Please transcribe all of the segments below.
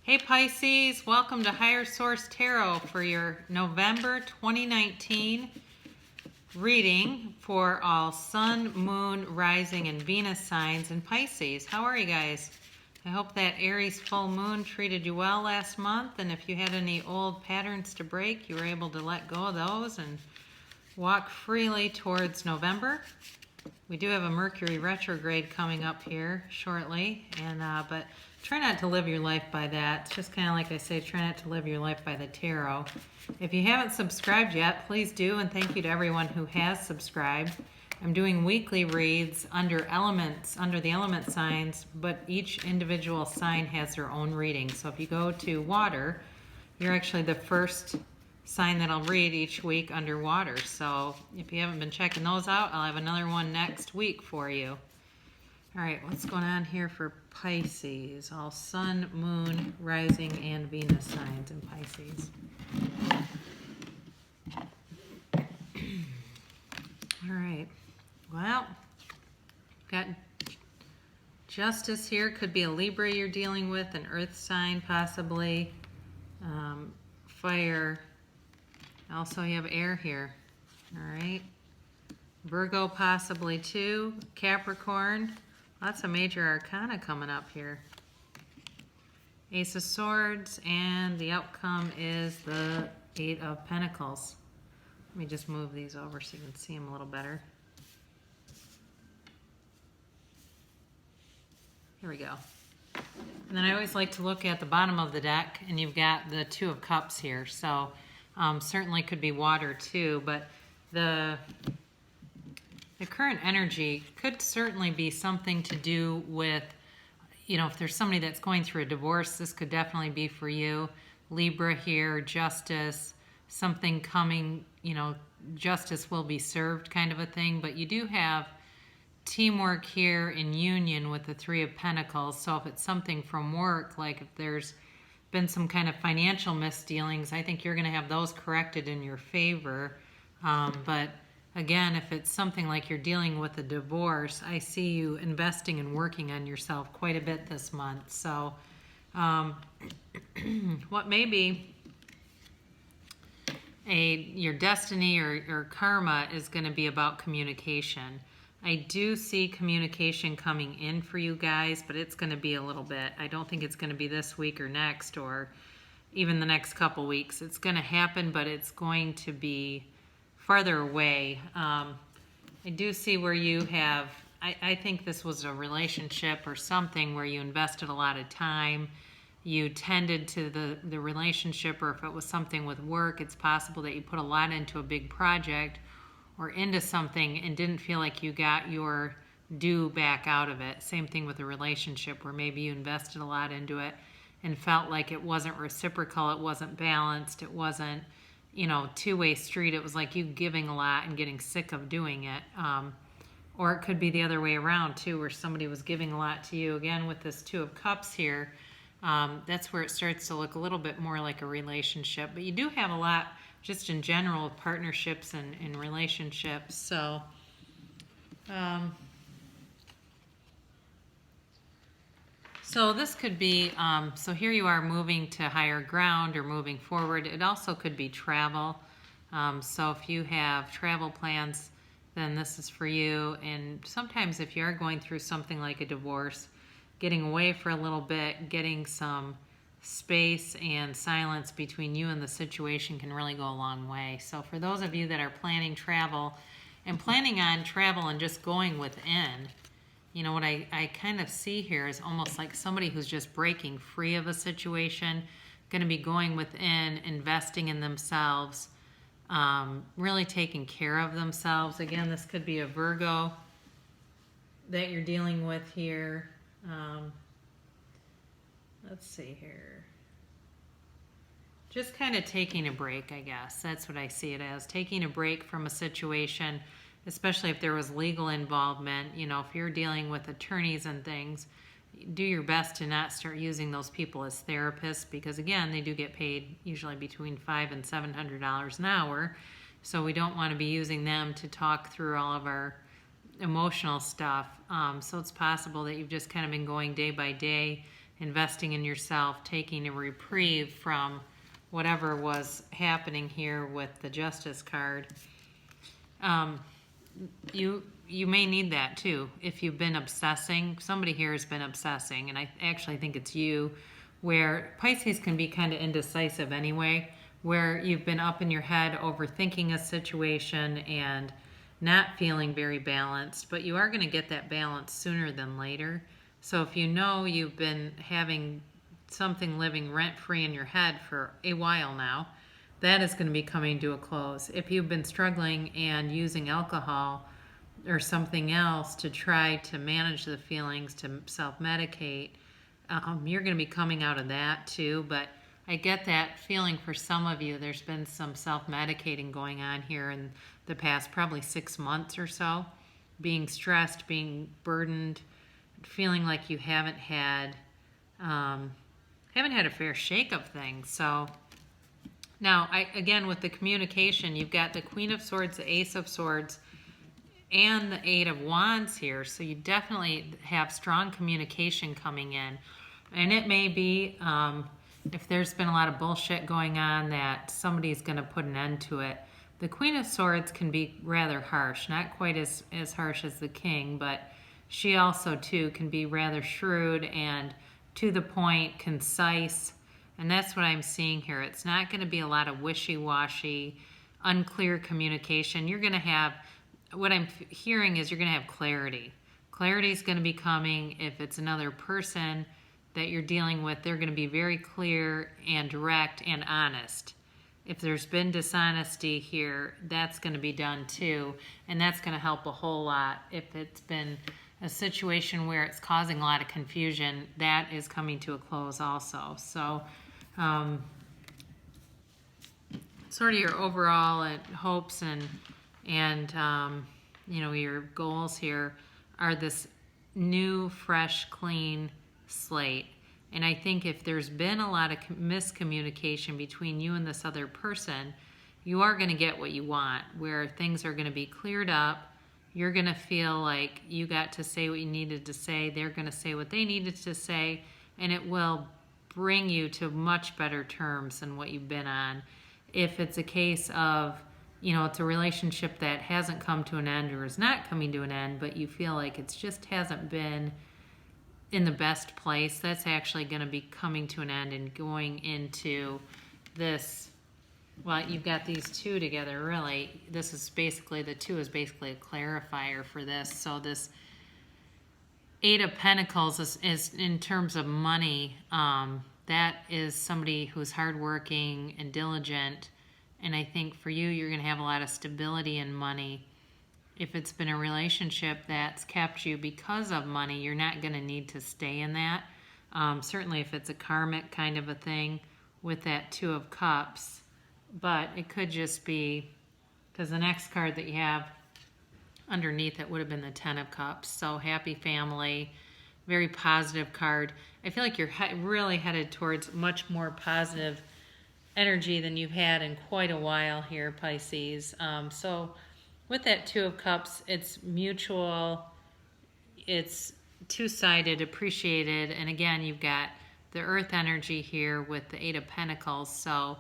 Hey Pisces, welcome to Higher Source Tarot for your November 2019 reading for all Sun, Moon, Rising, and Venus signs in Pisces. How are you guys? I hope that Aries full moon treated you well last month, and if you had any old patterns to break, you were able to let go of those and walk freely towards November. We do have a Mercury retrograde coming up here shortly, and but try not to live your life by that. It's just kind of like I say, try not to live your life by the tarot. If you haven't subscribed yet, please do, and thank you to everyone who has subscribed. I'm doing weekly reads under elements, under the element signs, but each individual sign has their own reading. So if you go to water, you're actually the first sign that I'll read each week under water. So if you haven't been checking those out, I'll have another one next week for you. All right, what's going on here for Pisces? All Sun, Moon, Rising, and Venus signs in Pisces. All right, well, got Justice here. Could be a Libra you're dealing with, an Earth sign possibly, Fire. Also, you have air here. All right. Virgo possibly too. Capricorn. Lots of major arcana coming up here. Ace of Swords, and the outcome is the Eight of Pentacles. Let me just move these over so you can see them a little better. Here we go. And then I always like to look at the bottom of the deck, and you've got the Two of Cups here. So certainly could be water too, but the current energy could certainly be something to do with, you know, if there's somebody that's going through a divorce, this could definitely be for you. Libra here, justice, something coming, you know, justice will be served kind of a thing, but you do have teamwork here in union with the Three of Pentacles. So if it's something from work, like if there's been some kind of financial misdealings, I think you're going to have those corrected in your favor. But again, if it's something like you're dealing with a divorce, I see you investing and working on yourself quite a bit this month. So what may be your destiny or karma is going to be about communication. I do see communication coming in for you guys, but it's going to be a little bit. I don't think it's going to be this week or next or even the next couple weeks. It's going to happen, but it's going to be farther away. I do see where you have, I think this was a relationship or something where you invested a lot of time. You tended to the relationship, or if it was something with work, it's possible that you put a lot into a big project or into something and didn't feel like you got your due back out of it. Same thing with a relationship where maybe you invested a lot into it and felt like it wasn't reciprocal, it wasn't balanced, it wasn't, you know, two-way street. It was like you giving a lot and getting sick of doing it. Or it could be the other way around too, where somebody was giving a lot to you. Again, with this Two of Cups here, that's where it starts to look a little bit more like a relationship. But you do have a lot just in general with partnerships and relationships. So so this could be, so here you are moving to higher ground or moving forward. It also could be travel. So if you have travel plans, then this is for you. And sometimes if you are going through something like a divorce, getting away for a little bit, getting some space and silence between you and the situation can really go a long way. So for those of you that are planning travel and planning on travel and just going within, you know, what I kind of see here is almost like somebody who's just breaking free of a situation, going to be going within, investing in themselves, really taking care of themselves. Again, this could be a Virgo that you're dealing with here. Let's see here. Just kind of taking a break, I guess. That's what I see it as. Taking a break from a situation, especially if there was legal involvement. You know, if you're dealing with attorneys and things, do your best to not start using those people as therapists, because again, they do get paid usually between $500 and $700 an hour. So we don't want to be using them to talk through all of our emotional stuff. So it's possible that you've just kind of been going day by day, investing in yourself, taking a reprieve from whatever was happening here with the Justice card. You may need that too. If you've been obsessing, somebody here has been obsessing, and I actually think it's you, where Pisces can be kind of indecisive anyway, where you've been up in your head overthinking a situation and not feeling very balanced, but you are going to get that balance sooner than later. So if you know you've been having something living rent-free in your head for a while now, that is going to be coming to a close. If you've been struggling and using alcohol or something else to try to manage the feelings, to self-medicate, you're going to be coming out of that too. But I get that feeling for some of you. There's been some self-medicating going on here in the past probably 6 months or so. Being stressed, being burdened, feeling like you haven't had a fair shake of things. So now, again, with the communication, you've got the Queen of Swords, the Ace of Swords, and the Eight of Wands here. So you definitely have strong communication coming in. And it may be, if there's been a lot of bullshit going on, that somebody's going to put an end to it. The Queen of Swords can be rather harsh, not quite as harsh as the King, but she also, too, can be rather shrewd and to the point, concise. And that's what I'm seeing here. It's not going to be a lot of wishy-washy, unclear communication. You're going to have, what I'm hearing is you're going to have clarity. Clarity is going to be coming. If it's another person that you're dealing with, they're going to be very clear and direct and honest. If there's been dishonesty here, that's going to be done too. And that's going to help a whole lot. If it's been a situation where it's causing a lot of confusion, that is coming to a close also. So, sort of your overall hopes and your goals here are this new, fresh, clean slate. And I think if there's been a lot of miscommunication between you and this other person, you are going to get what you want, where things are going to be cleared up. You're going to feel like you got to say what you needed to say. They're going to say what they needed to say, and it will bring you to much better terms than what you've been on. If it's a case of, it's a relationship that hasn't come to an end or is not coming to an end, but you feel like it just hasn't been in the best place, that's actually going to be coming to an end and going into this. Well, you've got these two together, really. This is basically, the two is basically a clarifier for this. So this Eight of Pentacles is in terms of money, that is somebody who's hardworking and diligent. And I think for you, you're going to have a lot of stability in money. If it's been a relationship that's kept you because of money, you're not going to need to stay in that. Certainly if it's a karmic kind of a thing with that Two of Cups. But it could just be, because the next card that you have underneath it would have been the Ten of Cups. So happy family, very positive card. I feel like you're really headed towards much more positive energy than you've had in quite a while here, Pisces. So with that Two of Cups, it's mutual, it's two-sided, appreciated, and again, you've got the Earth energy here with the Eight of Pentacles, so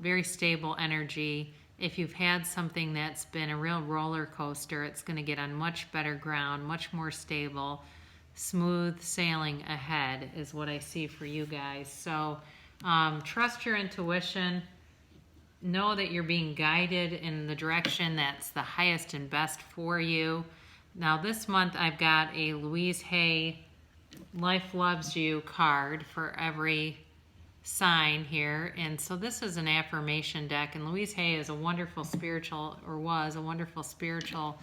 very stable energy. If you've had something that's been a real roller coaster, it's going to get on much better ground, much more stable, smooth sailing ahead is what I see for you guys. So trust your intuition. Know that you're being guided in the direction that's the highest and best for you. Now this month I've got a Louise Hay Life Loves You card for every sign here. And so this is an affirmation deck. And Louise Hay is a wonderful spiritual, or was a wonderful spiritual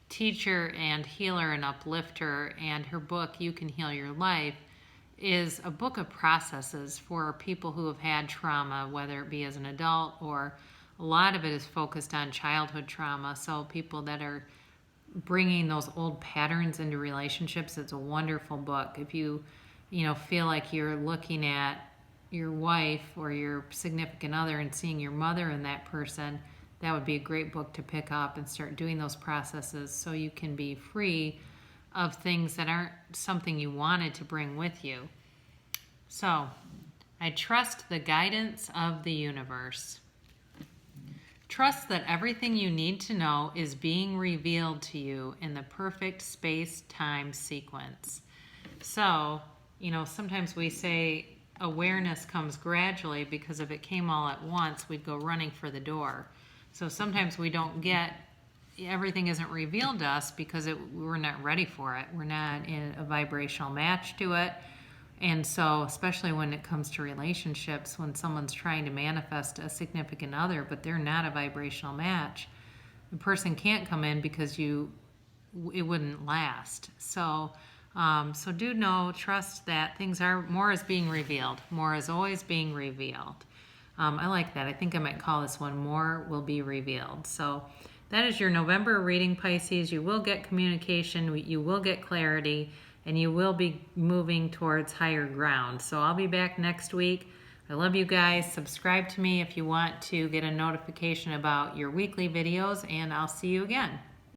teacher and healer and uplifter. And her book, You Can Heal Your Life, is a book of processes for people who have had trauma, whether it be as an adult, or a lot of it is focused on childhood trauma. So people that are bringing those old patterns into relationships, it's a wonderful book. If you feel like you're looking at your wife or your significant other and seeing your mother in that person, that would be a great book to pick up and start doing those processes so you can be free of things that aren't something you wanted to bring with you. So, I trust the guidance of the universe. Trust that everything you need to know is being revealed to you in the perfect space-time sequence. So, sometimes we say awareness comes gradually because if it came all at once, we'd go running for the door. So sometimes we don't get, everything isn't revealed to us because we're not ready for it. We're not in a vibrational match to it. And so, especially when it comes to relationships, when someone's trying to manifest a significant other, but they're not a vibrational match, the person can't come in because it wouldn't last. So do know, trust that more is being revealed. More is always being revealed. I like that. I think I might call this one More Will Be Revealed. So that is your November reading, Pisces. You will get communication, you will get clarity, and you will be moving towards higher ground. So I'll be back next week. I love you guys. Subscribe to me if you want to get a notification about your weekly videos, and I'll see you again.